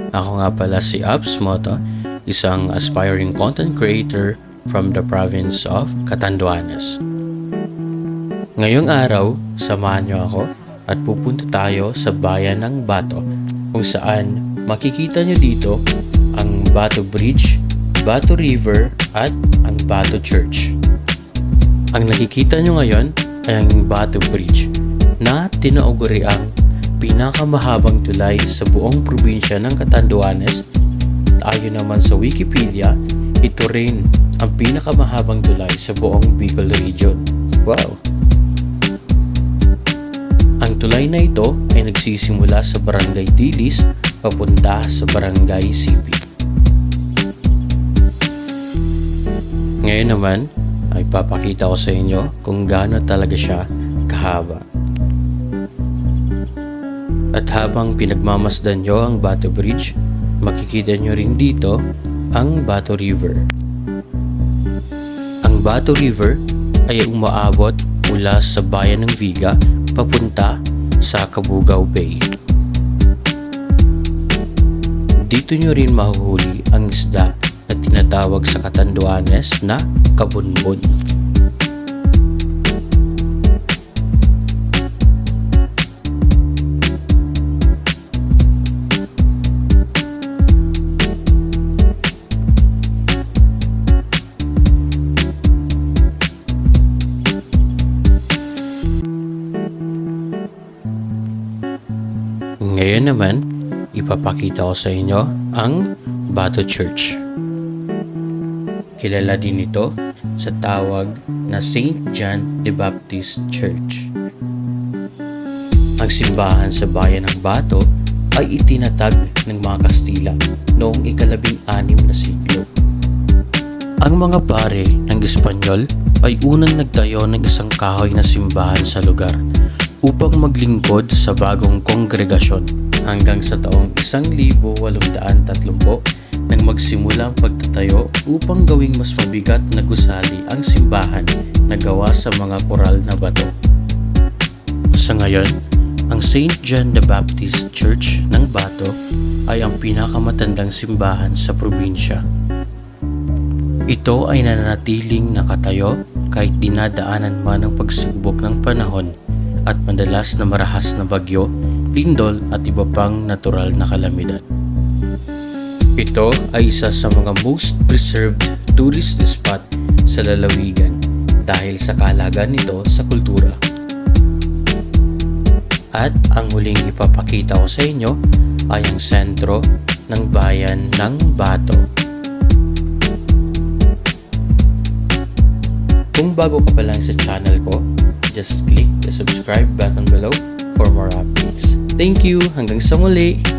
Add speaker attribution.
Speaker 1: Ako nga pala si Abs Moto, isang aspiring content creator from the province of Catanduanes. Ngayong araw, samahan niyo ako at pupunta tayo sa bayan ng Bato kung saan makikita niyo dito ang Bato Bridge, Bato River at ang Bato Church. Ang nakikita niyo ngayon ay ang Bato Bridge na tinauguri ang pinakamahabang tulay sa buong probinsya ng Catanduanes. Ayon naman sa Wikipedia, ito rin ang pinakamahabang tulay sa buong Bicol Region. Wow! Ang tulay na ito ay nagsisimula sa Barangay Dilis papunta sa Barangay Sipi. Ngayon naman ay papakita ko sa inyo kung gaano talaga siya kahaba. At habang pinagmamasdan nyo ang Bato Bridge, makikita nyo rin dito ang Bato River. Ang Bato River ay umaabot mula sa bayan ng Viga papunta sa Cabugao Bay. Dito nyo rin mahuhuli ang isda na tinatawag sa Catanduanes na kabunbon. Ngayon naman, ipapakita ko sa inyo ang Bato Church. Kilala din ito sa tawag na St. John the Baptist Church. Ang simbahan sa bayan ng Bato ay itinatag ng mga Kastila noong ika-16 na siglo. Ang mga pare ng Espanyol ay unang nagtayo ng isang kahoy na simbahan sa lugar upang maglingkod sa bagong kongregasyon hanggang sa taong 1830 nang magsimula ang pagtatayo upang gawing mas mabigat na gusali ang simbahan na gawa sa mga koral na bato. Sa ngayon, ang St. John the Baptist Church ng Bato ay ang pinakamatandang simbahan sa probinsya. Ito ay nananatiling nakatayo kahit dinadaanan man ang pagsubok ng panahon at madalas na marahas na bagyo, lindol at iba pang natural na kalamidad. Ito ay isa sa mga most preserved tourist spot sa lalawigan dahil sa kahalagahan nito sa kultura. At ang huling ipapakita ko sa inyo ay ang sentro ng bayan ng Bato. Kung bago ka pa lang sa channel ko, just click the subscribe button below for more updates. Thank you! Hanggang sa muli!